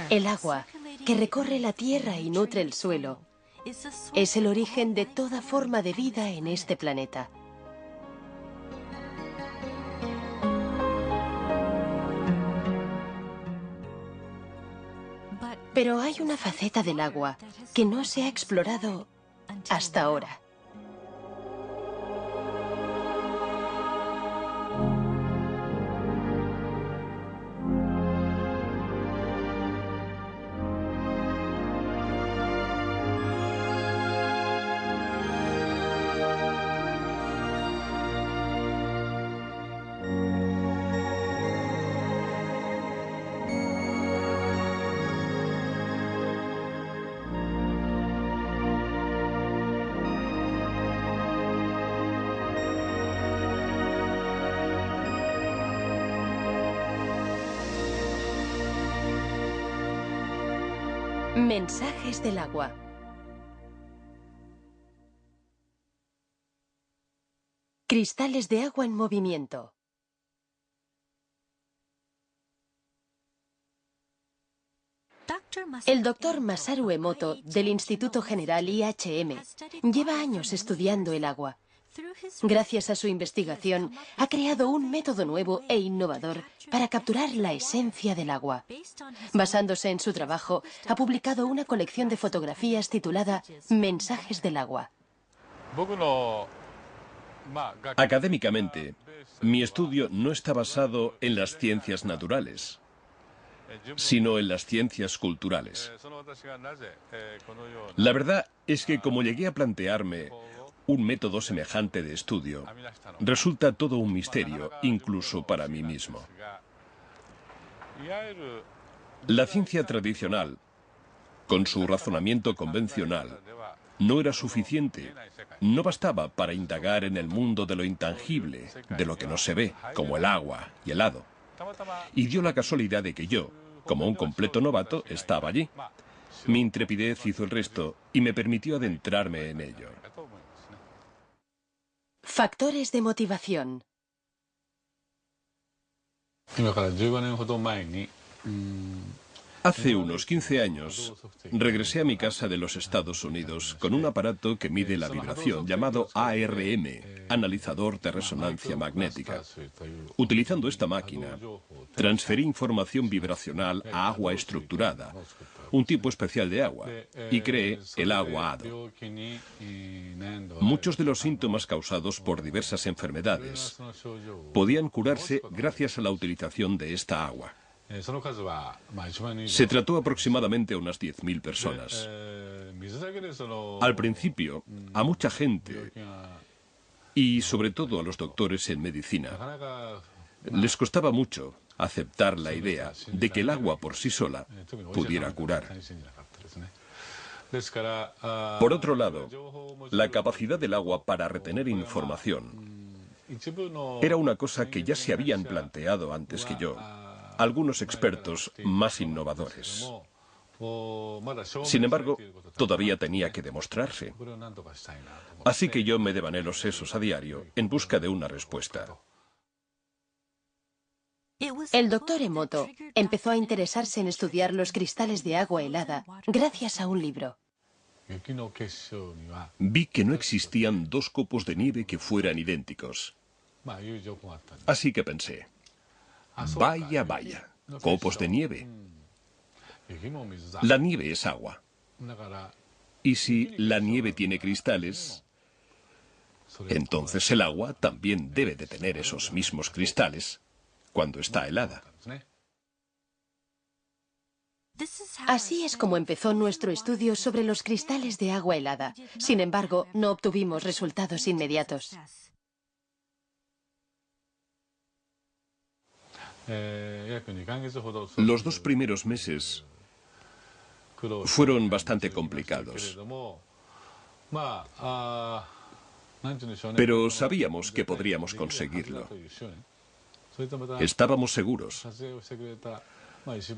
El agua, que recorre la tierra y nutre el suelo, es el origen de toda forma de vida en este planeta. Pero hay una faceta del agua que no se ha explorado hasta ahora. Mensajes del agua. Cristales de agua en movimiento. El doctor Masaru Emoto, del Instituto General IHM, lleva años estudiando el agua. Gracias a su investigación, ha creado un método nuevo e innovador para capturar la esencia del agua. Basándose en su trabajo, ha publicado una colección de fotografías titulada Mensajes del agua. Académicamente, mi estudio no está basado en las ciencias naturales, sino en las ciencias culturales. La verdad es que como llegué a plantearme un método semejante de estudio, resulta todo un misterio, incluso para mí mismo. La ciencia tradicional, con su razonamiento convencional, no era suficiente. No bastaba para indagar en el mundo de lo intangible, de lo que no se ve, como el agua y el hado. Y dio la casualidad de que yo, como un completo novato, estaba allí. Mi intrepidez hizo el resto y me permitió adentrarme en ello. Factores de motivación. Hace unos 15 años, regresé a mi casa de los Estados Unidos con un aparato que mide la vibración llamado ARM, analizador de resonancia magnética. Utilizando esta máquina, transferí información vibracional a agua estructurada, un tipo especial de agua, y creé el agua hado. Muchos de los síntomas causados por diversas enfermedades podían curarse gracias a la utilización de esta agua. Se trató aproximadamente a unas 10.000 personas. Al principio, a mucha gente, y sobre todo a los doctores en medicina, les costaba mucho aceptar la idea de que el agua por sí sola pudiera curar. Por otro lado, la capacidad del agua para retener información era una cosa que ya se habían planteado antes que yo algunos expertos más innovadores. Sin embargo, todavía tenía que demostrarse. Así que yo me devané los sesos a diario en busca de una respuesta. El doctor Emoto empezó a interesarse en estudiar los cristales de agua helada gracias a un libro. Vi que no existían dos copos de nieve que fueran idénticos. Así que pensé, vaya, vaya, copos de nieve. La nieve es agua. Y si la nieve tiene cristales, entonces el agua también debe de tener esos mismos cristales cuando está helada. Así es como empezó nuestro estudio sobre los cristales de agua helada. Sin embargo, no obtuvimos resultados inmediatos. Los 2 primeros meses fueron bastante complicados. Pero sabíamos que podríamos conseguirlo. Estábamos seguros.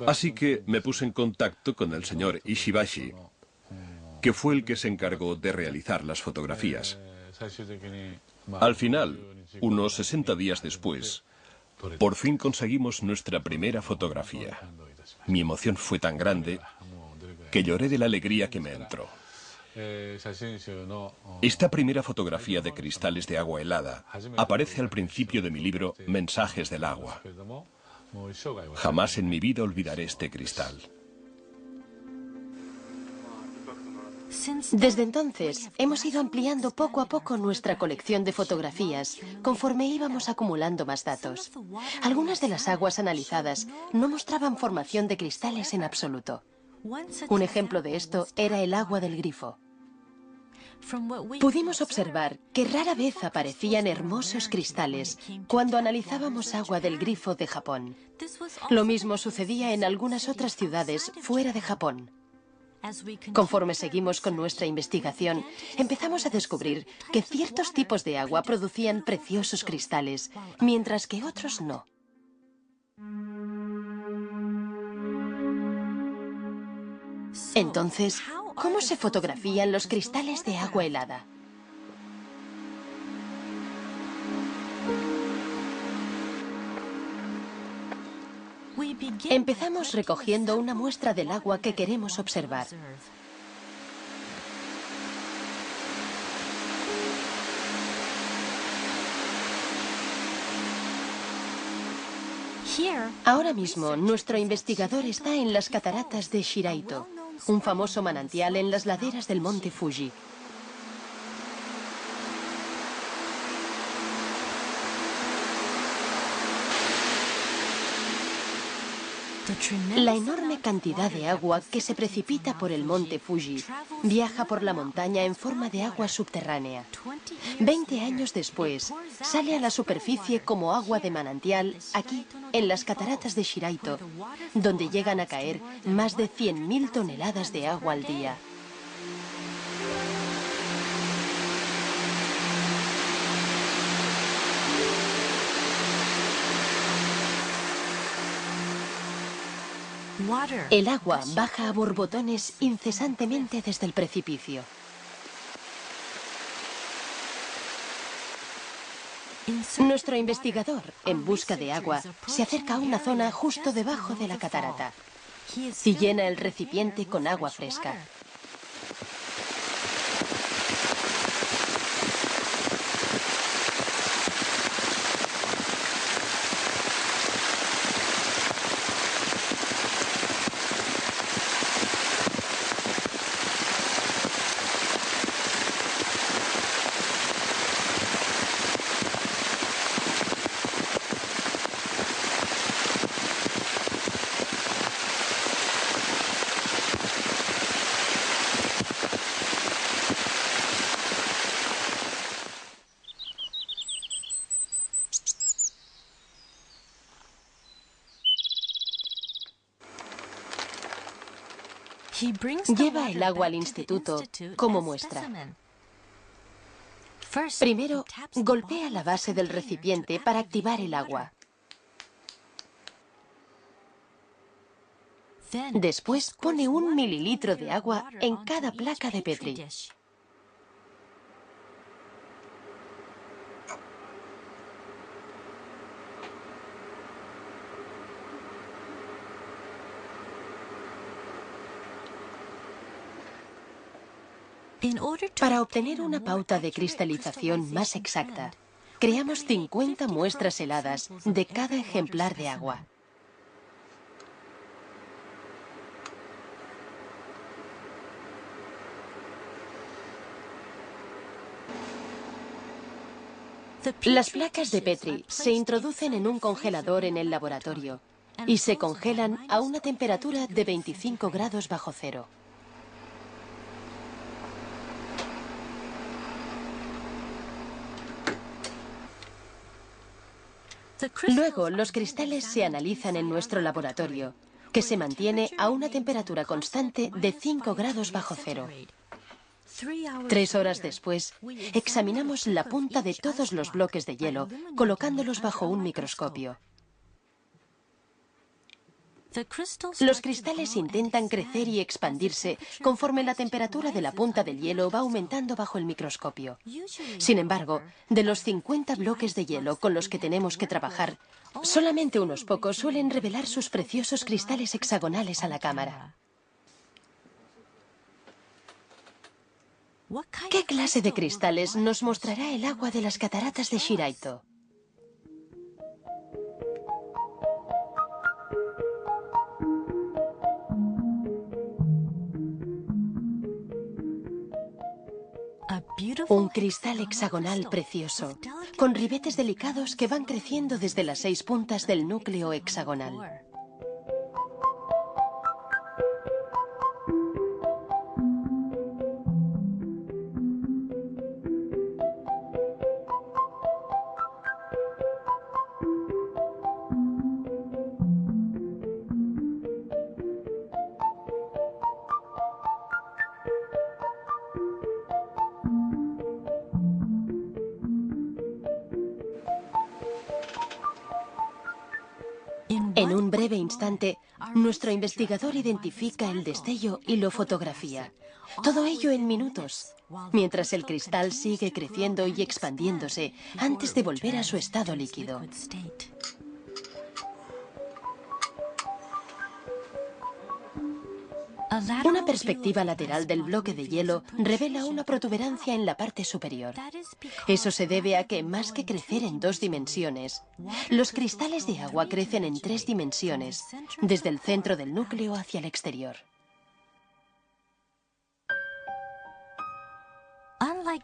Así que me puse en contacto con el señor Ishibashi, que fue el que se encargó de realizar las fotografías. Al final, unos 60 días después, por fin conseguimos nuestra primera fotografía. Mi emoción fue tan grande que lloré de la alegría que me entró. Esta primera fotografía de cristales de agua helada aparece al principio de mi libro Mensajes del agua. Jamás en mi vida olvidaré este cristal. Desde entonces, hemos ido ampliando poco a poco nuestra colección de fotografías, conforme íbamos acumulando más datos. Algunas de las aguas analizadas no mostraban formación de cristales en absoluto. Un ejemplo de esto era el agua del grifo. Pudimos observar que rara vez aparecían hermosos cristales cuando analizábamos agua del grifo de Japón. Lo mismo sucedía en algunas otras ciudades fuera de Japón. Conforme seguimos con nuestra investigación, empezamos a descubrir que ciertos tipos de agua producían preciosos cristales, mientras que otros no. Entonces, ¿cómo se fotografían los cristales de agua helada? Empezamos recogiendo una muestra del agua que queremos observar. Ahora mismo, nuestro investigador está en las cataratas de Shiraito, un famoso manantial en las laderas del monte Fuji. La enorme cantidad de agua que se precipita por el monte Fuji viaja por la montaña en forma de agua subterránea. 20 años después, sale a la superficie como agua de manantial aquí, en las cataratas de Shiraito, donde llegan a caer más de 100.000 toneladas de agua al día. El agua baja a borbotones incesantemente desde el precipicio. Nuestro investigador, en busca de agua, se acerca a una zona justo debajo de la catarata y llena el recipiente con agua fresca. Lleva el agua al instituto como muestra. Primero, golpea la base del recipiente para activar el agua. Después pone 1 mililitro de agua en cada placa de Petri. Para obtener una pauta de cristalización más exacta, creamos 50 muestras heladas de cada ejemplar de agua. Las placas de Petri se introducen en un congelador en el laboratorio y se congelan a una temperatura de 25 grados bajo cero. Luego, los cristales se analizan en nuestro laboratorio, que se mantiene a una temperatura constante de 5 grados bajo cero. 3 horas después, examinamos la punta de todos los bloques de hielo, colocándolos bajo un microscopio. Los cristales intentan crecer y expandirse conforme la temperatura de la punta del hielo va aumentando bajo el microscopio. Sin embargo, de los 50 bloques de hielo con los que tenemos que trabajar, solamente unos pocos suelen revelar sus preciosos cristales hexagonales a la cámara. ¿Qué clase de cristales nos mostrará el agua de las cataratas de Shiraito? Un cristal hexagonal precioso, con ribetes delicados que van creciendo desde las 6 puntas del núcleo hexagonal. En un breve instante, nuestro investigador identifica el destello y lo fotografía. Todo ello en minutos, mientras el cristal sigue creciendo y expandiéndose antes de volver a su estado líquido. Una perspectiva lateral del bloque de hielo revela una protuberancia en la parte superior. Eso se debe a que, más que crecer en 2 dimensiones, los cristales de agua crecen en 3 dimensiones, desde el centro del núcleo hacia el exterior.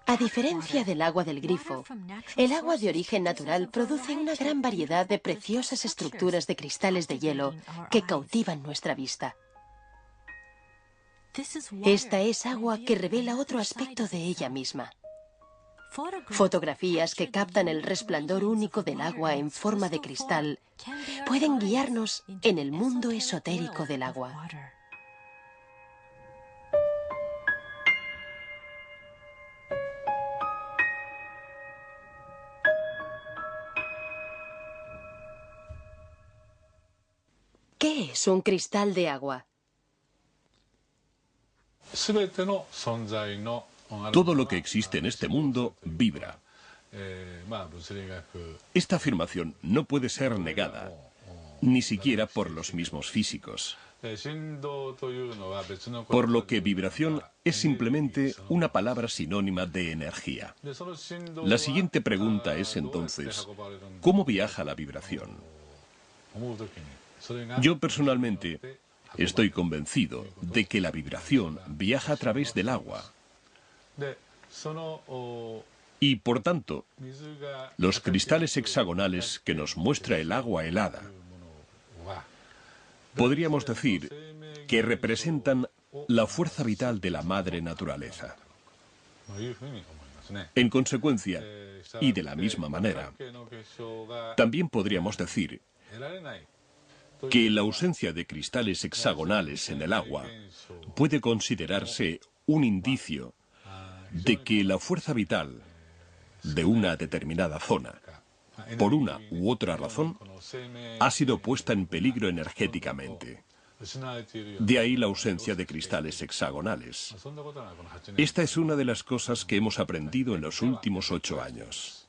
A diferencia del agua del grifo, el agua de origen natural produce una gran variedad de preciosas estructuras de cristales de hielo que cautivan nuestra vista. Esta es agua que revela otro aspecto de ella misma. Fotografías que captan el resplandor único del agua en forma de cristal pueden guiarnos en el mundo esotérico del agua. ¿Qué es un cristal de agua? Todo lo que existe en este mundo vibra. Esta afirmación no puede ser negada, ni siquiera por los mismos físicos. Por lo que vibración es simplemente una palabra sinónima de energía. La siguiente pregunta es entonces, ¿cómo viaja la vibración? Yo personalmente estoy convencido de que la vibración viaja a través del agua. Y por tanto, los cristales hexagonales que nos muestra el agua helada, podríamos decir que representan la fuerza vital de la madre naturaleza. En consecuencia, y de la misma manera, también podríamos decir que la ausencia de cristales hexagonales en el agua puede considerarse un indicio de que la fuerza vital de una determinada zona, por una u otra razón, ha sido puesta en peligro energéticamente. De ahí la ausencia de cristales hexagonales. Esta es una de las cosas que hemos aprendido en los últimos 8 años.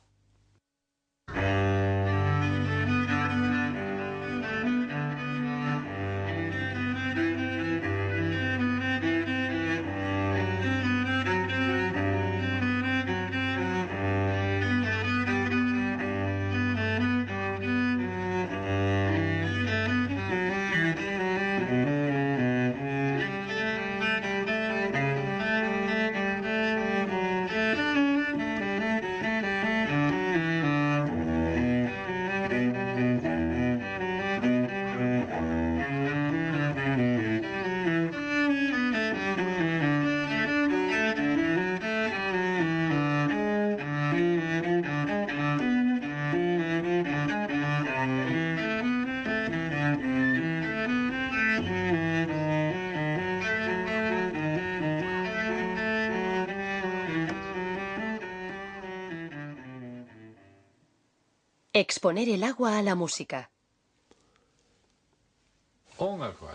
Exponer el agua a la música.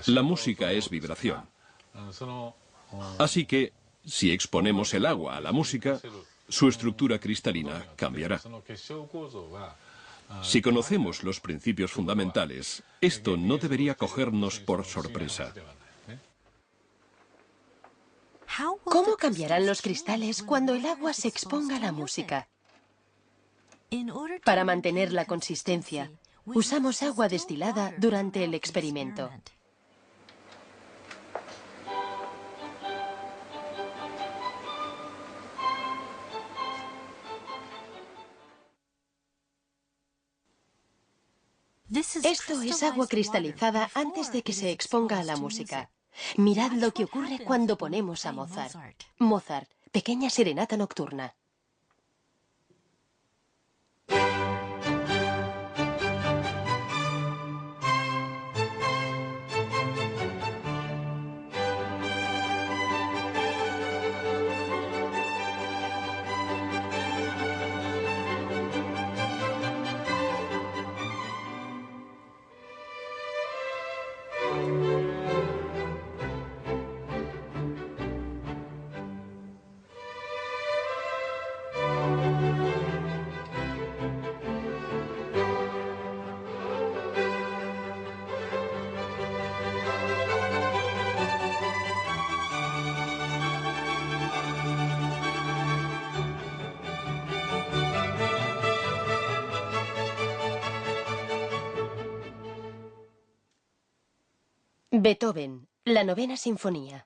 La música es vibración. Así que, si exponemos el agua a la música, su estructura cristalina cambiará. Si conocemos los principios fundamentales, esto no debería cogernos por sorpresa. ¿Cómo cambiarán los cristales cuando el agua se exponga a la música? Para mantener la consistencia, usamos agua destilada durante el experimento. Esto es agua cristalizada antes de que se exponga a la música. Mirad lo que ocurre cuando ponemos a Mozart. Mozart, Pequeña Serenata Nocturna. Beethoven, la Novena Sinfonía.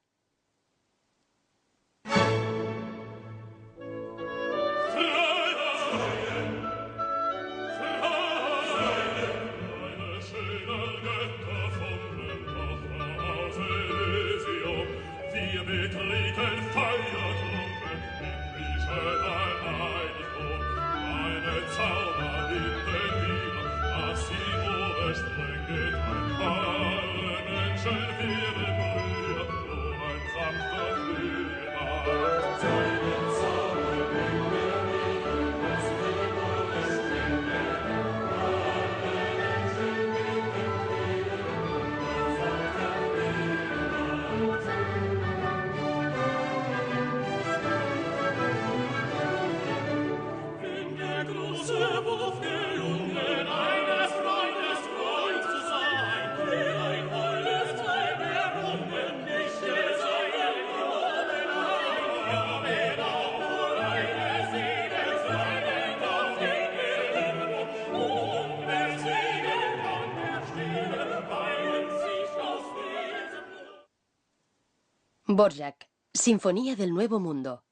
Dvorak, Sinfonía del Nuevo Mundo.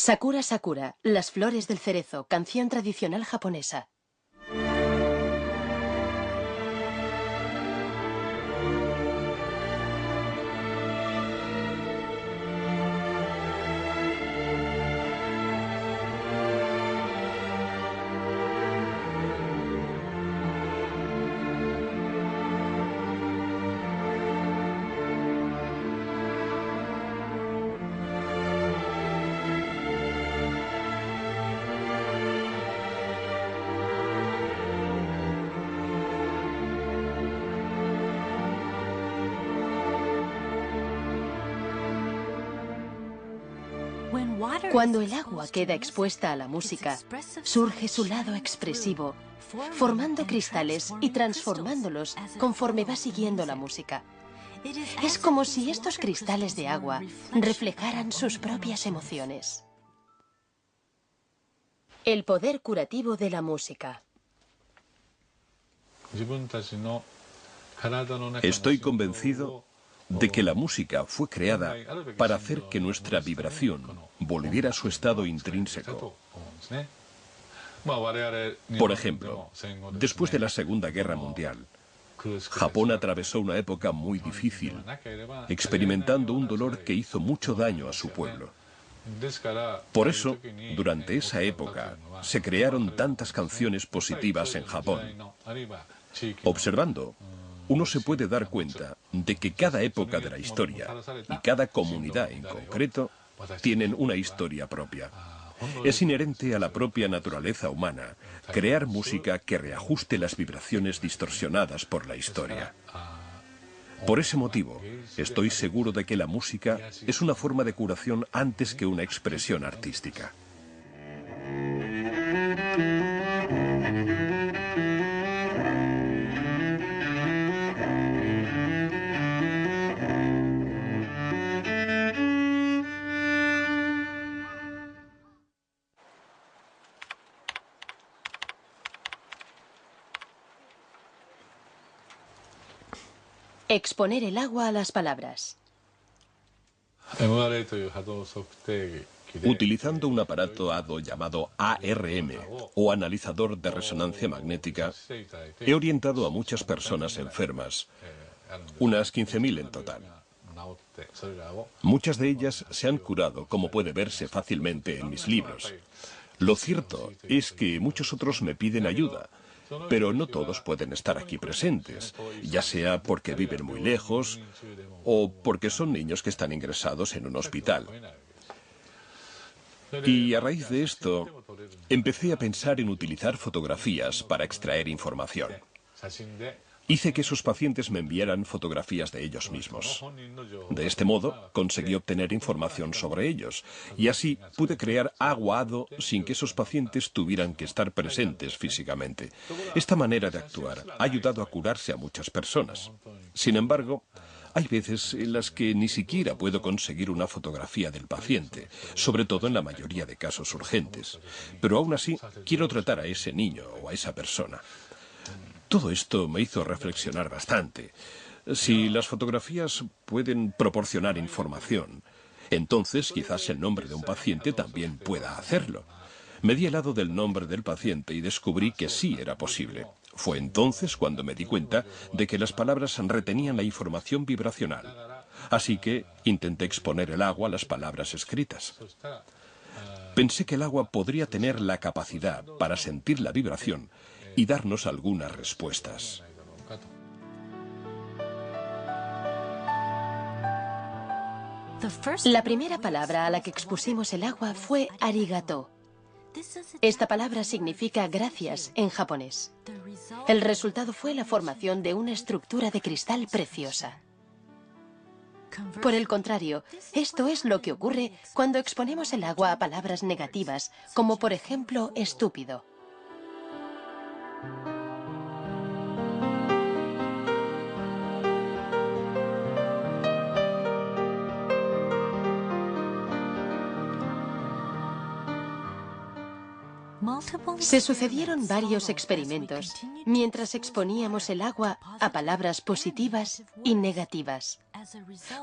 Sakura Sakura, Las flores del cerezo, canción tradicional japonesa. Cuando el agua queda expuesta a la música, surge su lado expresivo, formando cristales y transformándolos conforme va siguiendo la música. Es como si estos cristales de agua reflejaran sus propias emociones. El poder curativo de la música. Estoy convencido de que la música fue creada para hacer que nuestra vibración volviera a su estado intrínseco. Por ejemplo, después de la Segunda Guerra Mundial, Japón atravesó una época muy difícil, experimentando un dolor que hizo mucho daño a su pueblo. Por eso, durante esa época, se crearon tantas canciones positivas en Japón. Observando, uno se puede dar cuenta de que cada época de la historia y cada comunidad en concreto tienen una historia propia. Es inherente a la propia naturaleza humana crear música que reajuste las vibraciones distorsionadas por la historia. Por ese motivo, estoy seguro de que la música es una forma de curación antes que una expresión artística. Exponer el agua a las palabras. Utilizando un aparato hado llamado ARM, o analizador de resonancia magnética, he orientado a muchas personas enfermas, unas 15.000 en total. Muchas de ellas se han curado, como puede verse fácilmente en mis libros. Lo cierto es que muchos otros me piden ayuda, pero no todos pueden estar aquí presentes, ya sea porque viven muy lejos o porque son niños que están ingresados en un hospital. Y a raíz de esto, empecé a pensar en utilizar fotografías para extraer información. Hice que esos pacientes me enviaran fotografías de ellos mismos. De este modo, conseguí obtener información sobre ellos, y así pude crear agua hado sin que esos pacientes tuvieran que estar presentes físicamente. Esta manera de actuar ha ayudado a curarse a muchas personas. Sin embargo, hay veces en las que ni siquiera puedo conseguir una fotografía del paciente, sobre todo en la mayoría de casos urgentes. Pero aún así, quiero tratar a ese niño o a esa persona. Todo esto me hizo reflexionar bastante. Si las fotografías pueden proporcionar información, entonces quizás el nombre de un paciente también pueda hacerlo. Me di helado del nombre del paciente y descubrí que sí era posible. Fue entonces cuando me di cuenta de que las palabras retenían la información vibracional. Así que intenté exponer el agua a las palabras escritas. Pensé que el agua podría tener la capacidad para sentir la vibración y darnos algunas respuestas. La primera palabra a la que expusimos el agua fue arigato. Esta palabra significa gracias en japonés. El resultado fue la formación de una estructura de cristal preciosa. Por el contrario, esto es lo que ocurre cuando exponemos el agua a palabras negativas, como por ejemplo estúpido. Se sucedieron varios experimentos mientras exponíamos el agua a palabras positivas y negativas.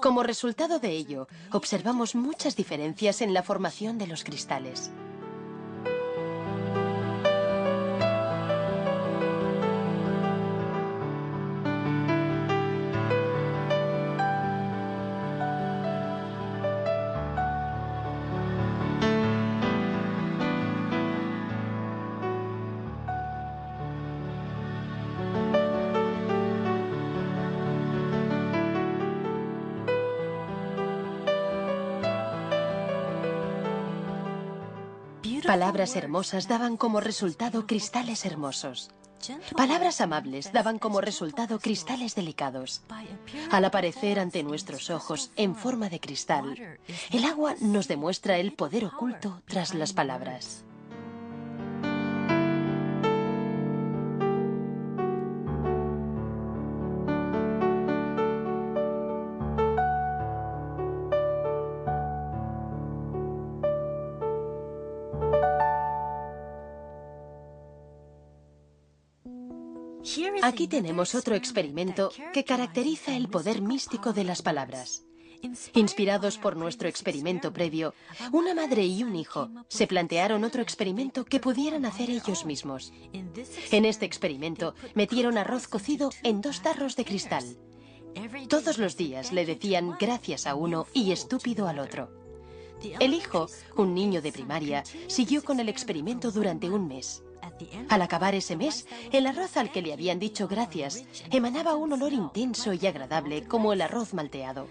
Como resultado de ello, observamos muchas diferencias en la formación de los cristales. Palabras hermosas daban como resultado cristales hermosos. Palabras amables daban como resultado cristales delicados. Al aparecer ante nuestros ojos en forma de cristal, el agua nos demuestra el poder oculto tras las palabras. Aquí tenemos otro experimento que caracteriza el poder místico de las palabras. Inspirados por nuestro experimento previo, una madre y un hijo se plantearon otro experimento que pudieran hacer ellos mismos. En este experimento metieron arroz cocido en 2 tarros de cristal. Todos los días le decían gracias a uno y estúpido al otro. El hijo, un niño de primaria, siguió con el experimento durante un mes. Al acabar ese mes, el arroz al que le habían dicho gracias emanaba un olor intenso y agradable como el arroz malteado.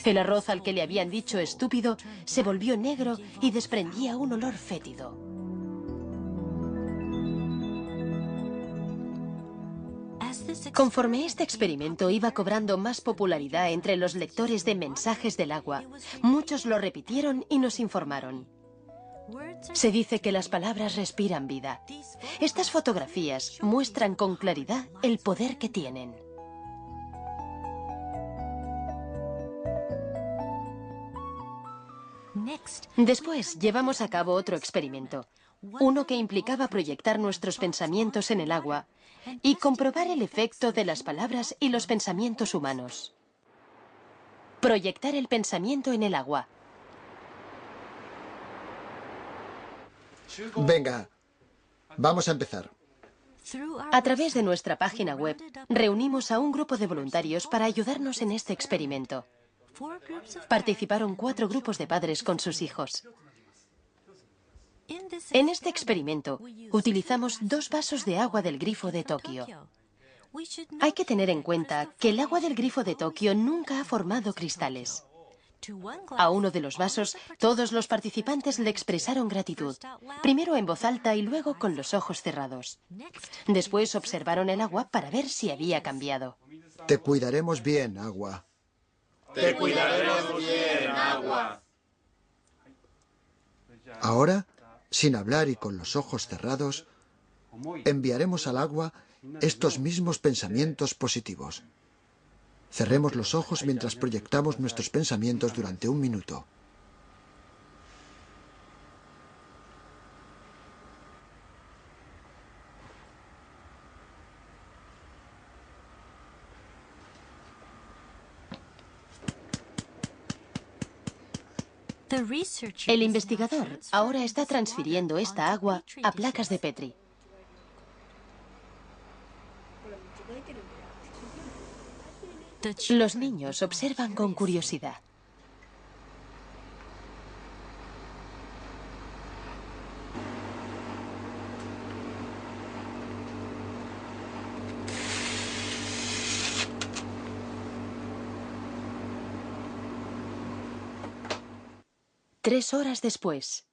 El arroz al que le habían dicho estúpido se volvió negro y desprendía un olor fétido. Conforme este experimento iba cobrando más popularidad entre los lectores de mensajes del agua, muchos lo repitieron y nos informaron. Se dice que las palabras respiran vida. Estas fotografías muestran con claridad el poder que tienen. Después llevamos a cabo otro experimento, uno que implicaba proyectar nuestros pensamientos en el agua y comprobar el efecto de las palabras y los pensamientos humanos. Proyectar el pensamiento en el agua. Venga, vamos a empezar. A través de nuestra página web, reunimos a un grupo de voluntarios para ayudarnos en este experimento. Participaron 4 grupos de padres con sus hijos. En este experimento, utilizamos 2 vasos de agua del grifo de Tokio. Hay que tener en cuenta que el agua del grifo de Tokio nunca ha formado cristales. A uno de los vasos, todos los participantes le expresaron gratitud, primero en voz alta y luego con los ojos cerrados. Después observaron el agua para ver si había cambiado. Te cuidaremos bien, agua. Te cuidaremos bien, agua. Ahora, sin hablar y con los ojos cerrados, enviaremos al agua estos mismos pensamientos positivos. Cerremos los ojos mientras proyectamos nuestros pensamientos durante 1 minuto. El investigador ahora está transfiriendo esta agua a placas de Petri. Los niños observan con curiosidad. Tres horas después.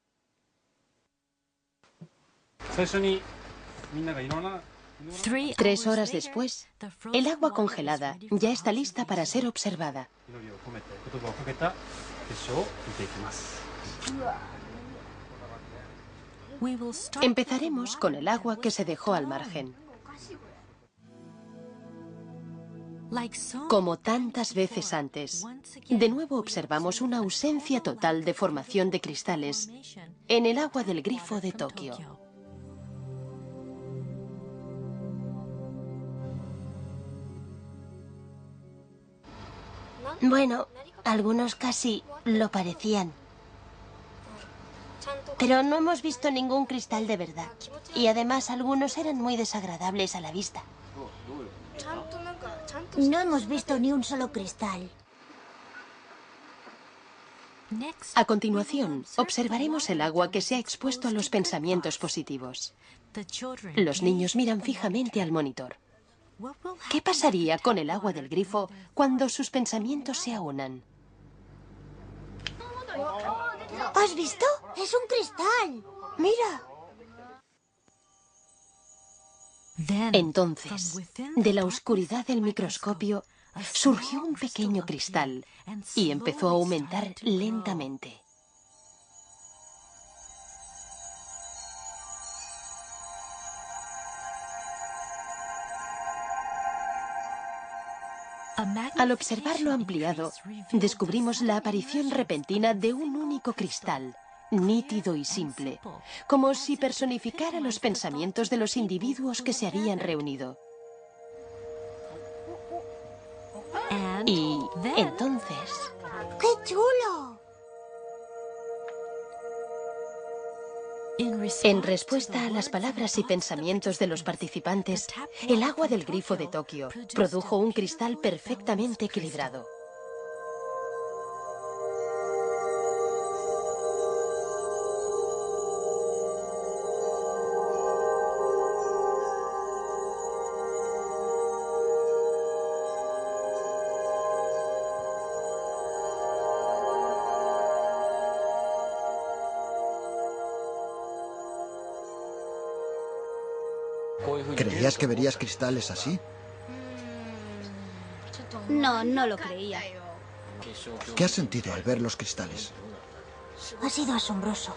3 horas después, el agua congelada ya está lista para ser observada. Empezaremos con el agua que se dejó al margen. Como tantas veces antes, de nuevo observamos una ausencia total de formación de cristales en el agua del grifo de Tokio. Bueno, algunos casi lo parecían. Pero no hemos visto ningún cristal de verdad. Y además algunos eran muy desagradables a la vista. No hemos visto ni un solo cristal. A continuación, observaremos el agua que se ha expuesto a los pensamientos positivos. Los niños miran fijamente al monitor. ¿Qué pasaría con el agua del grifo cuando sus pensamientos se aunan? ¿Has visto? ¡Es un cristal! ¡Mira! Entonces, de la oscuridad del microscopio, surgió un pequeño cristal y empezó a aumentar lentamente. Al observarlo ampliado, descubrimos la aparición repentina de un único cristal, nítido y simple, como si personificara los pensamientos de los individuos que se habían reunido. Y entonces... ¡Qué chulo! En respuesta a las palabras y pensamientos de los participantes, el agua del grifo de Tokio produjo un cristal perfectamente equilibrado. ¿Creías que verías cristales así? No, no lo creía. ¿Qué has sentido al ver los cristales? Ha sido asombroso.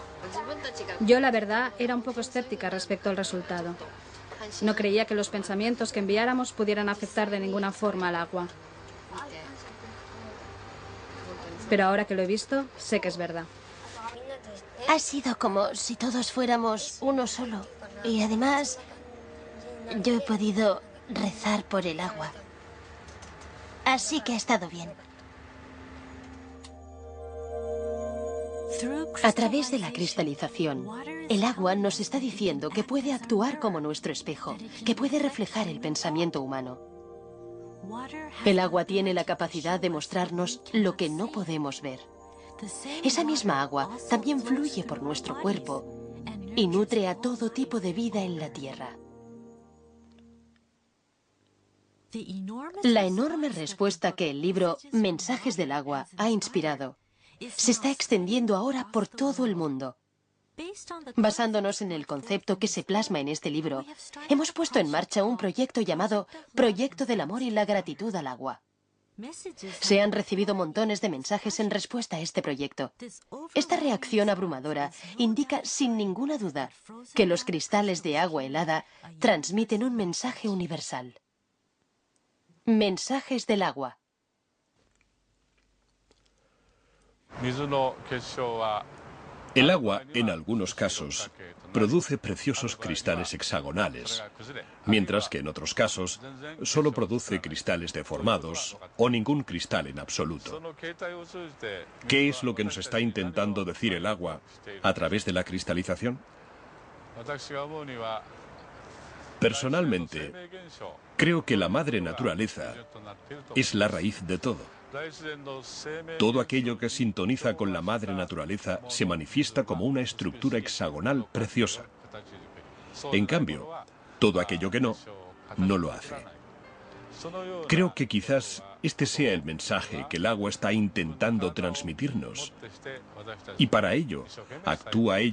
Yo, la verdad, era un poco escéptica respecto al resultado. No creía que los pensamientos que enviáramos pudieran afectar de ninguna forma al agua. Pero ahora que lo he visto, sé que es verdad. Ha sido como si todos fuéramos uno solo. Y además, yo he podido rezar por el agua. Así que ha estado bien. A través de la cristalización, el agua nos está diciendo que puede actuar como nuestro espejo, que puede reflejar el pensamiento humano. El agua tiene la capacidad de mostrarnos lo que no podemos ver. Esa misma agua también fluye por nuestro cuerpo y nutre a todo tipo de vida en la Tierra. La enorme respuesta que el libro Mensajes del agua ha inspirado se está extendiendo ahora por todo el mundo. Basándonos en el concepto que se plasma en este libro, hemos puesto en marcha un proyecto llamado Proyecto del Amor y la Gratitud al Agua. Se han recibido montones de mensajes en respuesta a este proyecto. Esta reacción abrumadora indica sin ninguna duda que los cristales de agua helada transmiten un mensaje universal. Mensajes del agua. El agua, en algunos casos, produce preciosos cristales hexagonales, mientras que en otros casos solo produce cristales deformados o ningún cristal en absoluto. ¿Qué es lo que nos está intentando decir el agua a través de la cristalización? Personalmente, creo que la madre naturaleza es la raíz de todo. Todo aquello que sintoniza con la madre naturaleza se manifiesta como una estructura hexagonal preciosa. En cambio, todo aquello que no, no lo hace. Creo que quizás este sea el mensaje que el agua está intentando transmitirnos. Y para ello, actúa ella